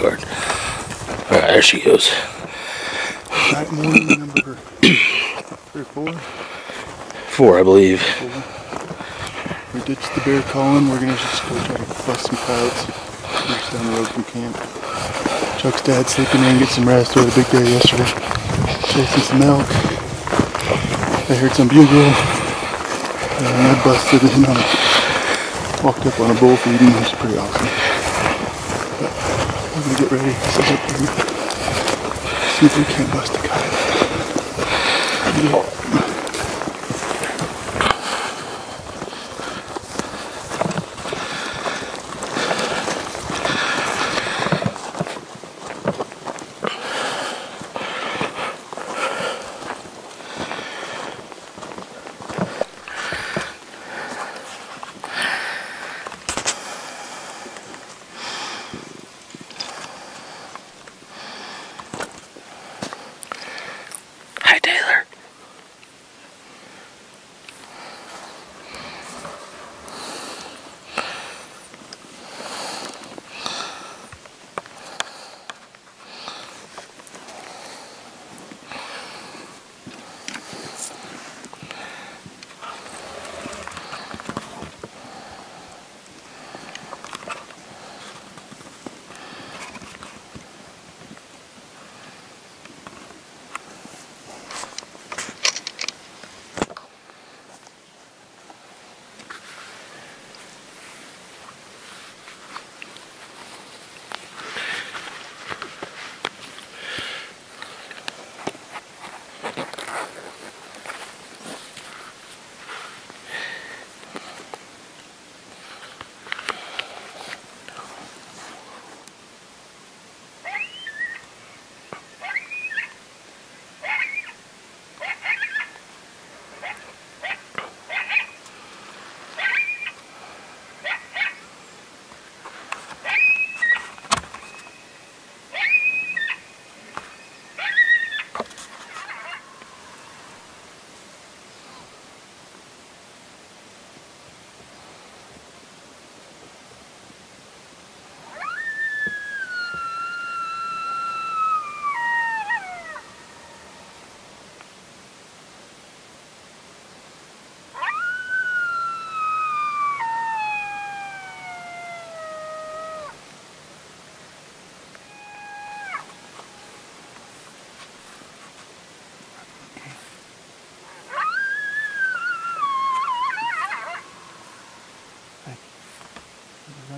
guard. Alright, there she goes. Night morning number 3 or 4? 4, I believe. 4. We ditched the bear calling. We're gonna just go try to bust some coyotes just down the road from camp. Chuck's dad sleeping in, get some rest. We had a big day yesterday. Chasing some elk. I heard some bugle. And I busted in on it. Walked up on a bull feeding, which is pretty awesome. But we're gonna get ready, set up and see if we can't bust a coyote. Hi, Taylor.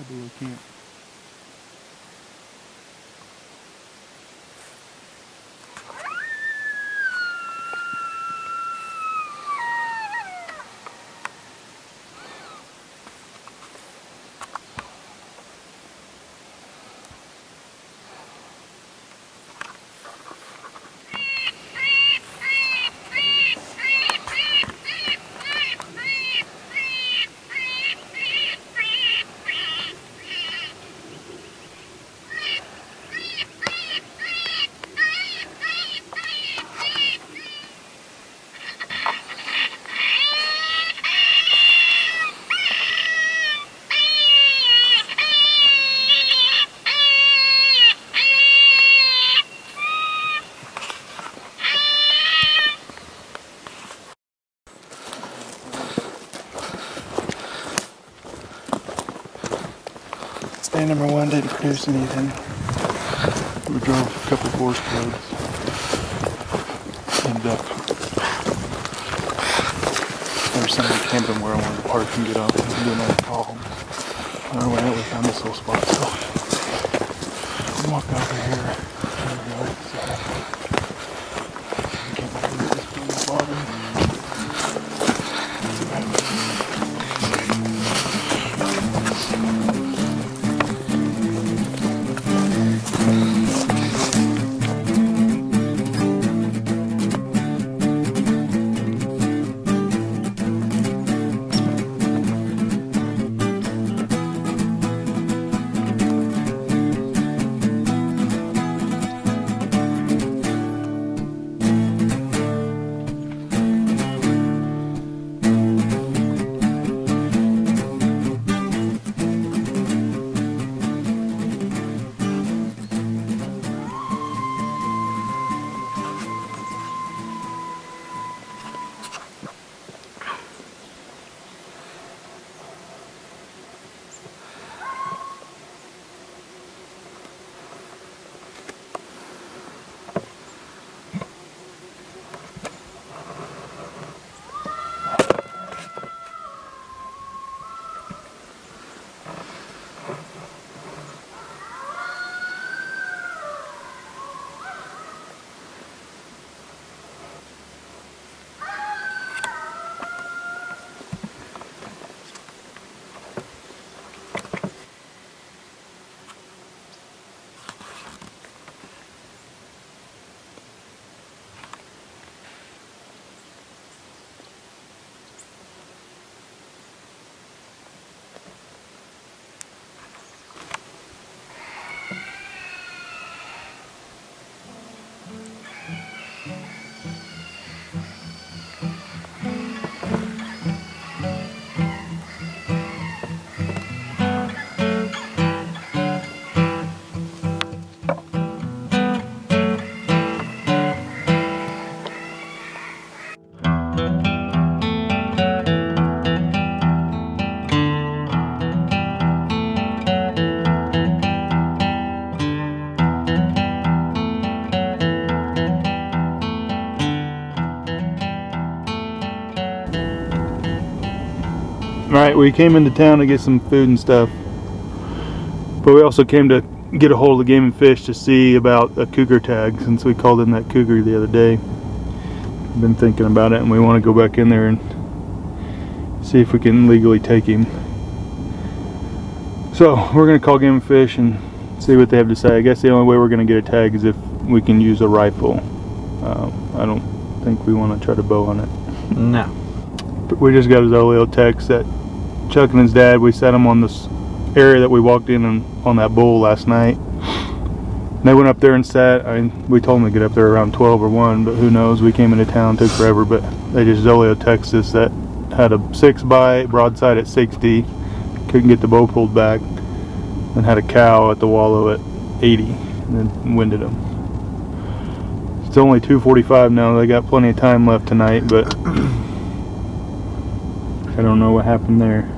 Below camp. Stand number 1 didn't produce anything. We drove a couple forest roads. Ended up there's somebody camping where I wanted to park and get up and do another call. On our way out we found this little spot, so I'm walking over here. There we go. I can't believe this being the bottom. Alright, we came into town to get some food and stuff. But we also came to get a hold of Game and Fish to see about a cougar tag, since we called in that cougar the other day. I've been thinking about it, and we want to go back in there and see if we can legally take him. So we're going to call Game and Fish and see what they have to say. I guess the only way we're going to get a tag is if we can use a rifle. I don't think we want to try to bow on it. No. But we just got a Zoleo text that Chuck and his dad, we set them on this area that we walked in on that bull last night. And they went up there and sat. We told them to get up there around 12 or 1, but who knows, we came into town, took forever, but they just Zoleo texted us that had a 6x broadside at 60, couldn't get the bow pulled back, and had a cow at the wallow at 80, and then winded them. It's only 2:45 now. They got plenty of time left tonight, but I don't know what happened there.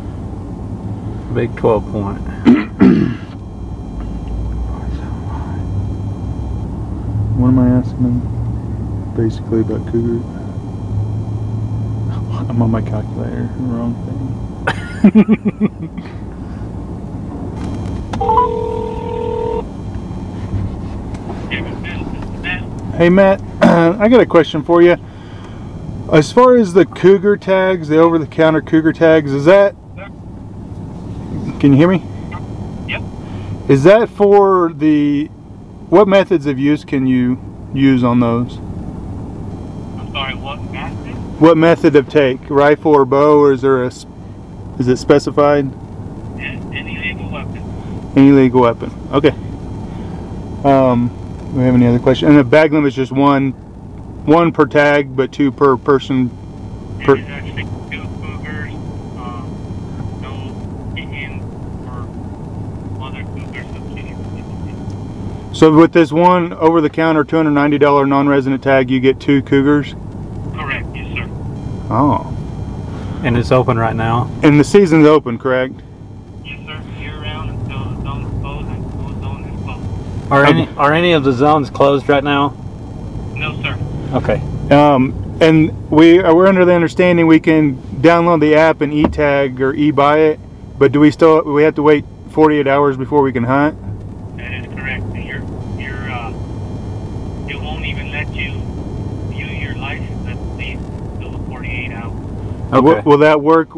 Big 12 point. What am I asking them? Basically about cougar. I'm on my calculator. Wrong thing. Hey Matt, I got a question for you. As far as the cougar tags, the over-the-counter cougar tags, is that... Can you hear me? Yep. Is that for the... What methods of use can you use on those? I'm sorry, what method? What method of take? Rifle or bow, or is there a... Is it specified? Any legal weapon. Any legal weapon. Okay. Do we have any other questions? And the bag limit is just one per tag, but 2 per person. It is actually 2 cougars. No in for other cougars. So with this one over-the-counter $290 non-resident tag, you get 2 cougars? Correct, yes sir. Oh. And it's open right now? And the season's open, correct? Yes sir, year-round until the zone is closed and until the zone is closed. Are any of the zones closed right now? No sir. Okay. And we're under the understanding we can download the app and e-tag or e-buy it, but do we have to wait 48 hours before we can hunt? That is correct. It won't even let you view your license at least until the 48 hours. Okay. Will that work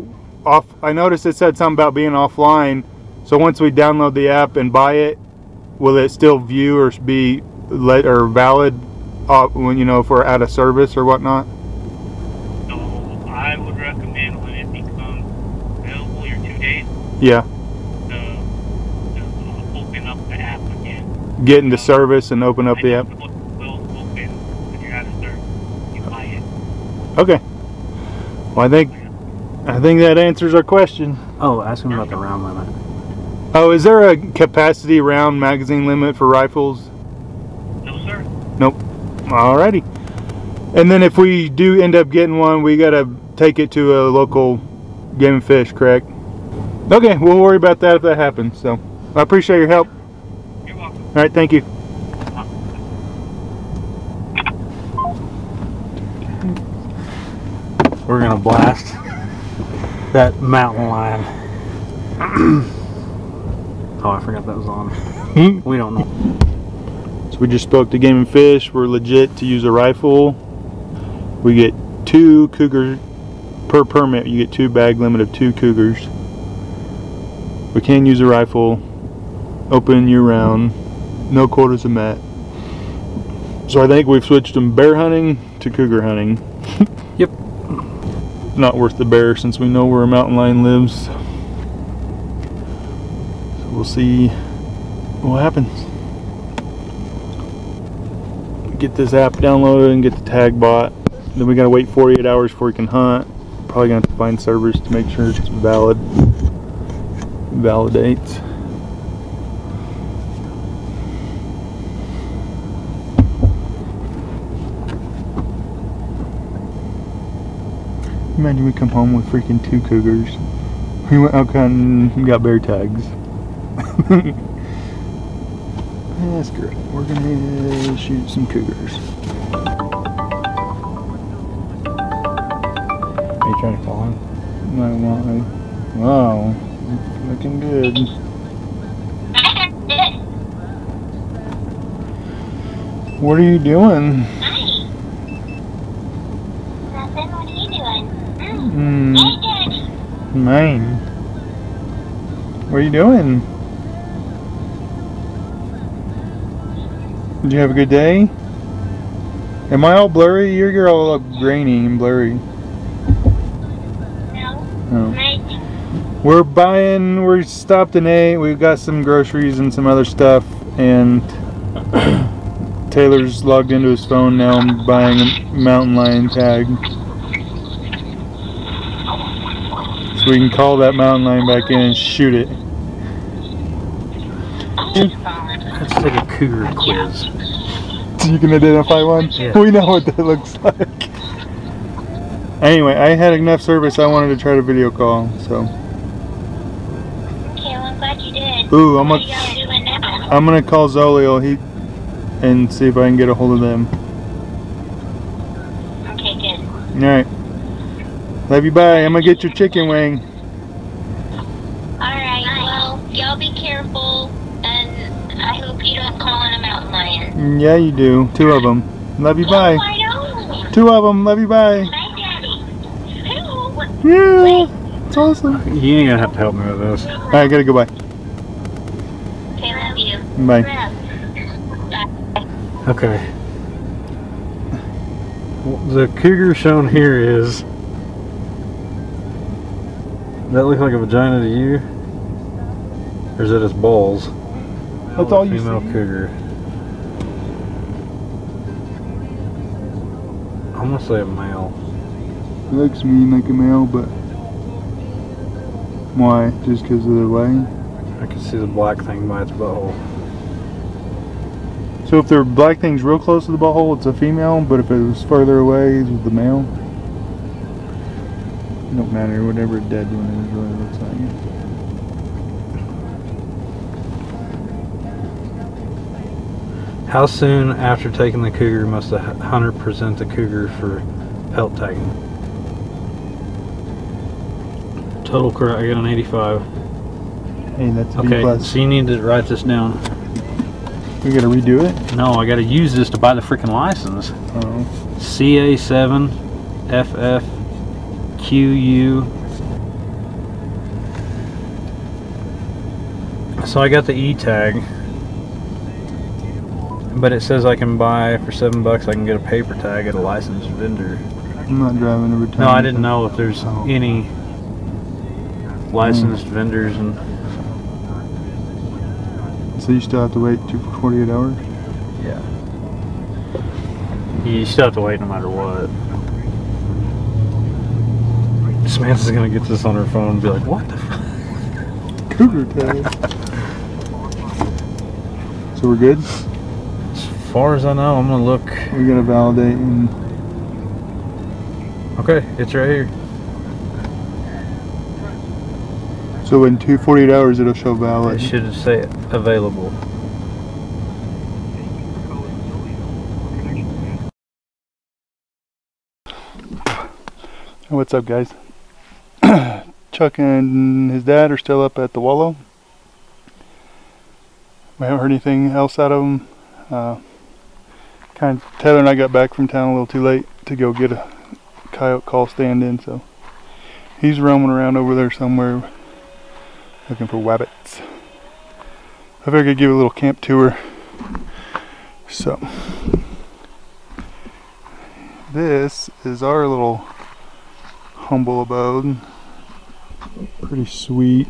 off? I noticed it said something about being offline, so once we download the app and buy it, will it still view or be valid when, you know, if we're out of service or whatnot? So I would recommend when it becomes available your 2 days, Yeah. to open up the app again. Get into service and open up the app. It will open when you're out of service. You buy it. Okay. Well, I think that answers our question. Oh, ask him about the round limit. Oh, is there a capacity round magazine limit for rifles? No sir. Nope. Alrighty. And then if we do end up getting one, we gotta take it to a local Game and Fish, correct? Okay, we'll worry about that if that happens. So I appreciate your help. You're welcome. Alright, thank you. We're gonna blast that mountain lion. Oh, I forgot that was on. We don't know. So we just spoke to Game and Fish. We're legit to use a rifle. We get 2 cougars per permit. You get 2 bag limit of 2 cougars. We can use a rifle. Open year round. No quotas are met. So I think we've switched from bear hunting to cougar hunting. Yep. Not worth the bear since we know where a mountain lion lives. So we'll see what happens. Get this app downloaded and get the tag bought. Then we gotta wait 48 hours before we can hunt. Probably gonna have to find servers to make sure it's valid. Validates. Imagine we come home with freaking 2 cougars. We went out and got bear tags. That's great. We're gonna shoot some cougars. Are you trying to call him? No, Wow, looking good. What are you doing? Hi. Nothing. What are you doing? Hey, Daddy. Mine. What are you doing? Did you have a good day? Am I all blurry? You're all grainy and blurry. No. Oh. Night. We stopped and ate. We've got some groceries and some other stuff, and Taylor's logged into his phone now. I'm buying a mountain lion tag. So we can call that mountain lion back in and shoot it. Let's take a cougar quiz. So you can identify one? Yeah. We know what that looks like. Anyway, I had enough service. I wanted to try to video call, so. Okay, well, I'm glad you did. Ooh, What are y'all doing now? I'm gonna call Zolio and see if I can get a hold of them. Okay, good. Alright. Love you, bye. I'm gonna get your chicken wing. Alright, well, y'all be careful, and I hope you don't call in a mountain lion. Yeah, you do. 2 of them. Love you, bye. Oh, I don't. 2 of them. Love you, bye. Bye, Daddy. Hello. Yeah, it's awesome. You ain't gonna have to help me with this. Alright, gotta go, bye. Okay, love you. Bye. Bye. Okay. The cougar shown here is. That look like a vagina to you? Or is that its balls? That's all you Female see. cougar. I'm gonna say a male. It looks to me like a male, but why? Just because of the way? I can see the black thing by its butthole. So if the black thing's real close to the butthole, it's a female, but if it was further away, it's the male. It don't matter, whatever a dead one is really looks like. How soon after taking the cougar must a hunter present the cougar for pelt tagging? Total correct, I got an 85. Hey, that's a B Okay, plus. so you need to write this down. We gotta redo it? No, I gotta use this to buy the freaking license. Oh. CA7 FF QU. So I got the E tag, but it says I can buy for $7. I can get a paper tag at a licensed vendor. I'm not driving every time. No, I didn't know if there's Oh. any licensed vendors, and So you still have to wait 48 hours? yeah, you still have to wait no matter what. Samantha's gonna get this on her phone and be like, "What the fuck?" Cougar tag. So we're good? As far as I know, I'm gonna look. We gotta validate and Okay, it's right here. so in 48 hours it'll show It valid. should say available. What's up, guys? Chuck and his dad are still up at the wallow. We haven't heard anything else out of them. Taylor and I got back from town a little too late to go get a coyote call stand in, so he's roaming around over there somewhere looking for wabbits. I figured I'd give a little camp tour. So this is our little humble abode. Pretty sweet.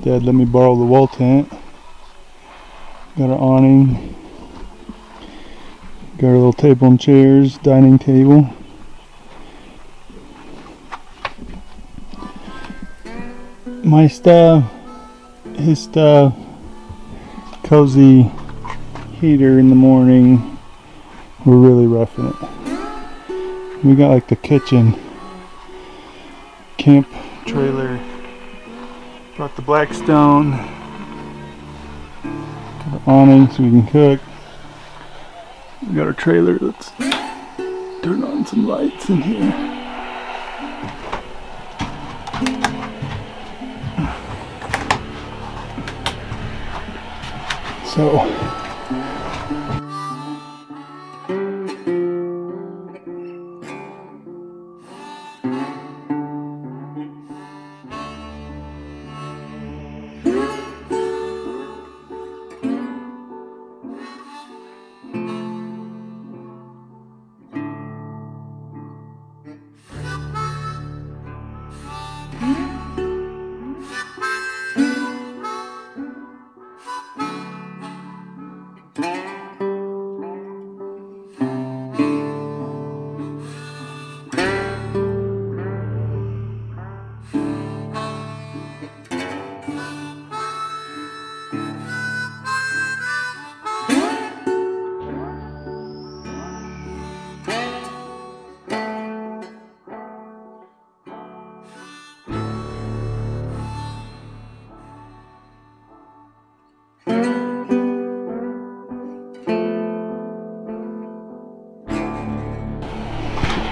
Dad let me borrow the wall tent. Got our awning. Got our little table and chairs, dining table. My stuff, his stuff, cozy heater in the morning. We're really roughing it. We got like the kitchen, camp trailer. Brought the Blackstone. Got our awning so we can cook. We got our trailer. Let's turn on some lights in here. So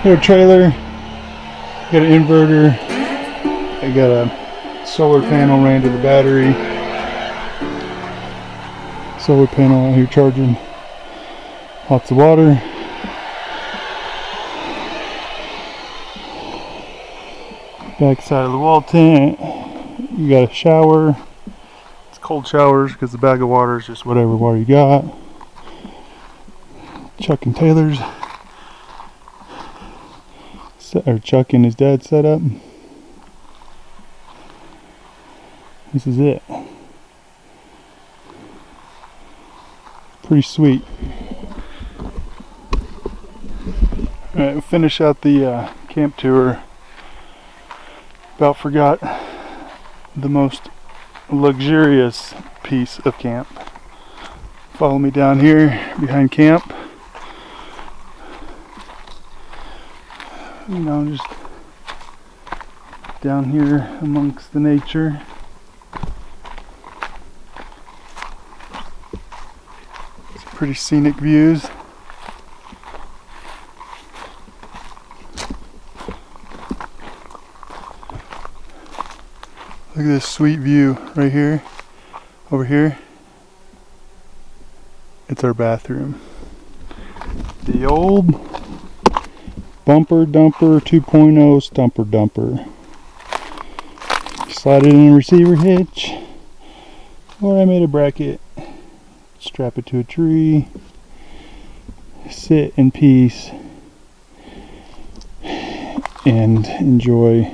got a trailer, got an inverter, I got a solar panel ran to the battery, solar panel out here charging, lots of water, back side of the wall tent, you got a shower, it's cold showers because the bag of water is just whatever water you got, Chuck and Taylor's. Or Chuck and his dad set up. This is it. Pretty sweet. Alright, we'll finish out the camp tour. About forgot the most luxurious piece of camp. Follow me down here behind camp. You know, just down here amongst the nature. It's pretty scenic views. Look at this sweet view right here, over here. It's our bathroom. The old Bumper Dumper 2.0 Stumper Dumper. Slide it in a receiver hitch, or I made a bracket, strap it to a tree, sit in peace, and enjoy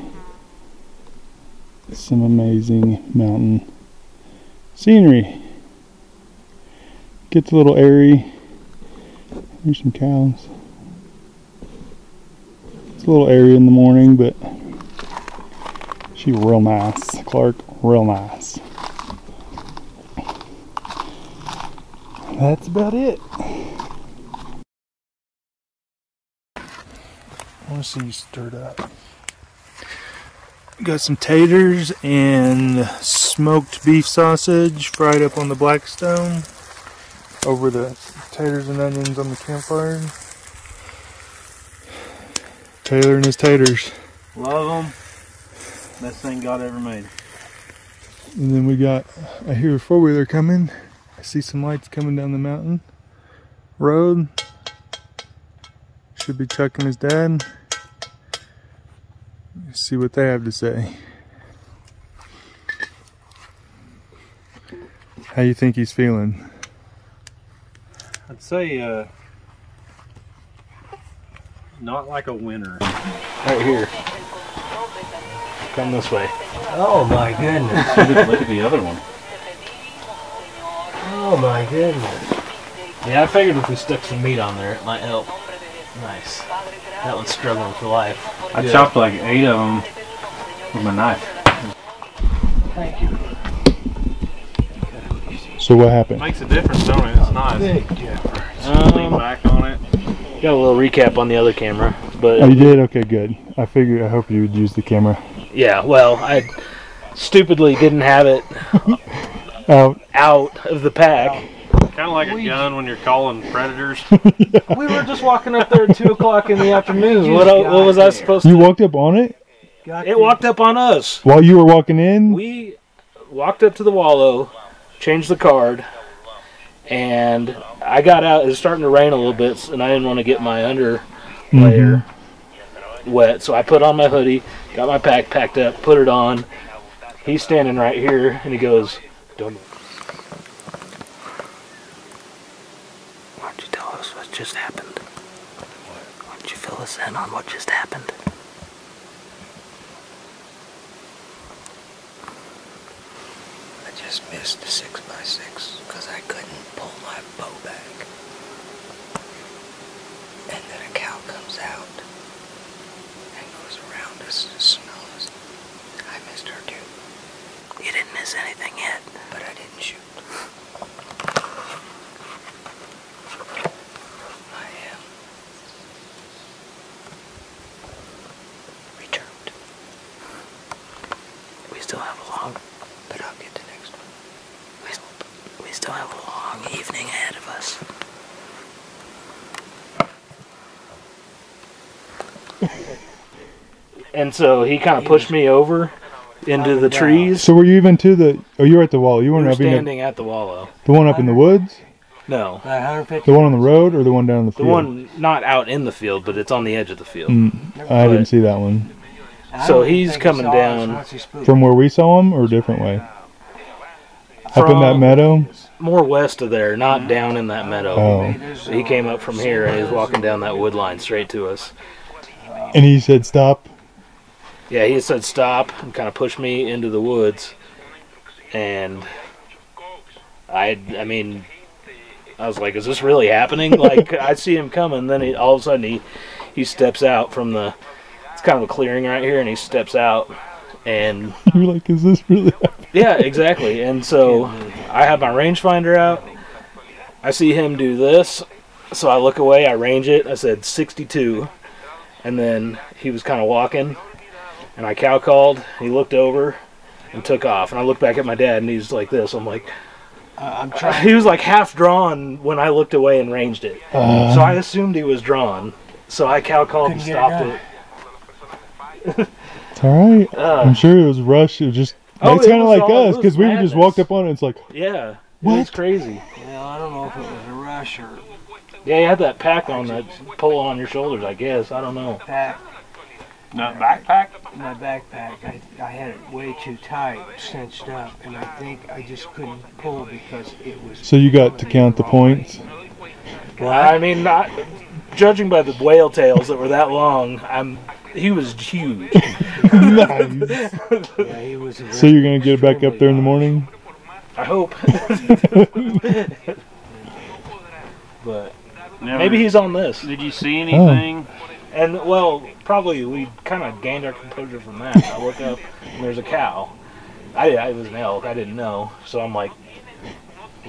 some amazing mountain scenery. Gets a little airy. There's some cows. A little airy in the morning, but she's real nice. Clark, real nice. That's about it. I want to see you stirred up. Got some taters and smoked beef sausage fried up on the Blackstone over the taters and onions on the campfire. Taylor and his taters. Love them. Best thing God ever made. And then we got, I hear a four-wheeler coming. I see some lights coming down the mountain road. Should be Chuck and his dad. Let's see what they have to say. How you think he's feeling? I'd say not like a winner. Right here. Come this way. Oh my goodness. Look at the other one. Oh my goodness. Yeah, I figured if we stuck some meat on there, it might help. Nice. That one's struggling for life. I chopped like 8 of them with my knife. Thank you. So what happened? Makes a difference, don't it? It's nice. Big difference. Lean back on it. Got a little recap on the other camera, but Oh, you did? Okay, good. I figured, I hope you would use the camera. yeah, well, I stupidly didn't have it out of the pack. Kind of like a gun when you're calling predators. We were just walking up there at 2 o'clock in the afternoon. What was I supposed to You do? walked up on it? It walked up on us. While you were walking in? We walked up to the wallow, changed the card, And I got out. It was starting to rain a little bit, and I didn't want to get my under layer wet. So I put on my hoodie, got my pack packed up, put it on. He's standing right here, and he goes, "Don't." Why don't you tell us what just happened? Why don't you fill us in on what just happened? I just missed the 6x6 because I couldn't pull my bow back. And then a cow comes out and goes around us and smells. I missed her too. You didn't miss anything yet, but I didn't shoot. I am returned. We still have a long, but I'll get to next one. We still have a long evening ahead of us. And so he kind of pushed me over into the trees. So were you even to the? Oh, you were at the wall. You We weren't were up in standing at the wallow. the one up in the woods. No, The one on the road or the one down in the the field? one not out in the field, but it's on the edge of the field. I didn't see that one. So he's coming down From where we saw him or a different way? Up in that From- meadow? more west of there, not down in that meadow. Oh. He came up from here and he was walking down that wood line straight to us. And he said stop. Yeah, he said stop and kind of pushed me into the woods. And I mean, I was like, is this really happening? Like, I see him coming, then all of a sudden he steps out from it's kind of a clearing right here, and he steps out. And You're like, is this really happening? yeah, exactly. And so I have my rangefinder out. I see him do this. So I look away, I range it. I said 62. And then he was kind of walking. And I cow called. He looked over and took off. And I looked back at my dad, and he's like this. I'm like, he was like half drawn when I looked away and ranged it. So I assumed he was drawn. So I cow called and stopped it. It's alright. I'm sure it was rushed. It was just. Oh, it's it kind of was like all- us it because was we just madness. walked up on it. It's like, Yeah. It What? was crazy. Well, I don't know if it was a rush or Yeah, you had that pack on, that pull on your shoulders, I guess. I don't know. pack. No, backpack? My backpack, I had it way too tight, cinched up, and I think I just couldn't pull because it was. so you got to count the points. Well, I mean, not judging by the whale tails that were that long, he was huge. Nice. Yeah, he was. So you're gonna get it back up there in the morning? I hope. But maybe he's on this. Did you see anything? And, well, probably we kind of gained our composure from that. I look up, and there's a cow. It was an elk. I didn't know. So I'm like,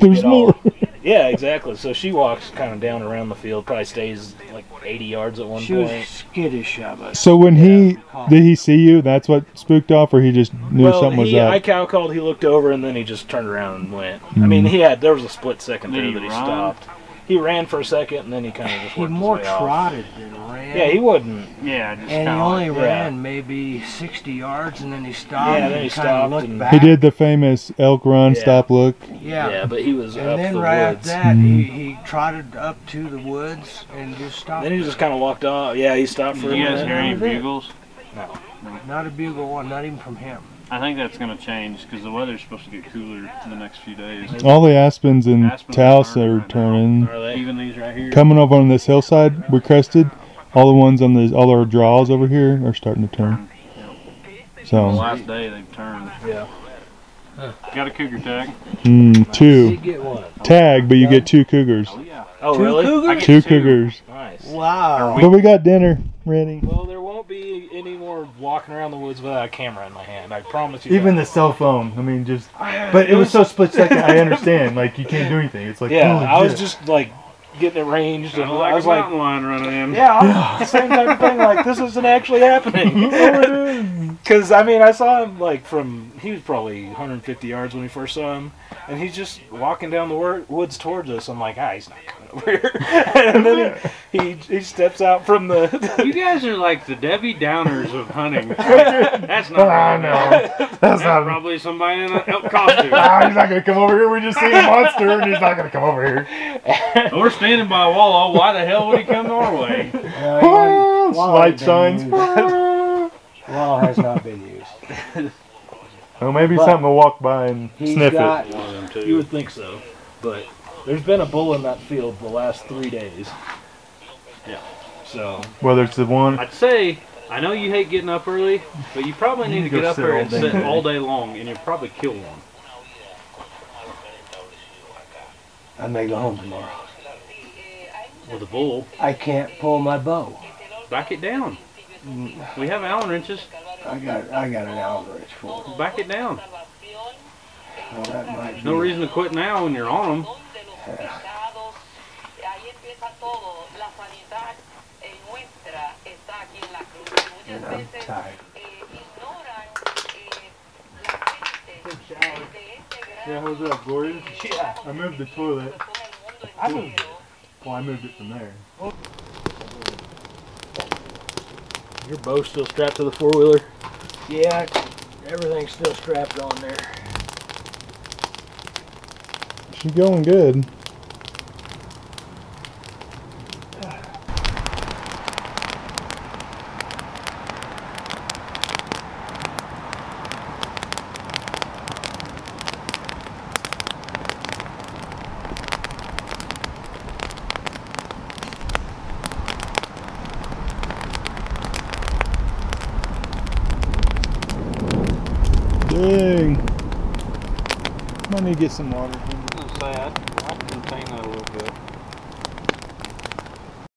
There's more. Yeah, exactly. So she walks kind of down around the field, probably stays like 80 yards at one She was point. skittish of it. So when did he see you? That's what spooked off, or he just knew something was up? I cow called, he looked over, and then he just turned around and went. I mean, there was a split second Did there he that he run? stopped. He ran for a second, and then he kind of just He worked his more way off. trotted than ran. Yeah, he wouldn't. Yeah, just And he kind of only like, ran maybe 60 yards, and then he stopped. Yeah, then he and stopped kind of looked and- back. He did the famous elk run, Yeah. stop, look. Yeah. Yeah, but he was And up then the right woods. after that, he trotted up to the woods and just stopped. Then he just kind of walked off. Yeah, he stopped for Did a you guys minute. hear any That was it. bugles? Not a bugle one, not even from him. I think that's going to change because the weather's supposed to get cooler in the next few days. All the aspens in Aspens Taos are are right turning. Are they? Even these right here. Coming over on this hillside we crested, all the ones on all our draws over here are starting to turn. The So, last day they've turned. Yeah. Got a cougar tag. Did two. get one? Tag, but you get two cougars. Oh yeah. Oh, Two really? cougars? I get Two two. cougars. Nice. Wow. But we got dinner ready. Well, there won't be any more walking around the woods without a camera in my hand. I promise you. Even that. the cell phone. I mean, but it was so split second. I understand. Like, you can't do anything. It's like, Yeah, holy I was shit. just like getting it ranged, and Like I was a like, mountain lion running in. yeah, same type of thing. Like, this isn't actually happening. Because I mean, I saw him like he was probably 150 yards when we first saw him, and he's just walking down the woods towards us. I'm like, he's not coming over here. And then he steps out from the. You guys are like the Debbie Downers of hunting. That's not right. No. That's probably somebody in an elk costume. He's not going to come over here. We just seen a monster and he's not going to come over here. We're standing by a wall. Why the hell would he come our way? Light signs. Wall has not been used. Well, maybe But something to walk by and sniff got, it. One of them too. You would think so, but there's been a bull in that field the last 3 days. Yeah. So Whether it's the one. I'd say, I know you hate getting up early, but you probably need to go get up sit there all and day. sit all day long, and you'll probably kill one. I may go home tomorrow. With a bull, I can't pull my bow. back it down. We have Allen wrenches. I got an Allen wrench for it. Back it down. Well, that might There's no be- reason to quit now when you're on them. And I'm tired. Yeah, how's that, glorious? yeah, I moved the toilet. I moved it. Well, I moved it from there. Your bow's still strapped to the 4-wheeler. Yeah, everything's still strapped on there. She's going good. Dang. Might need to get some water. Sad.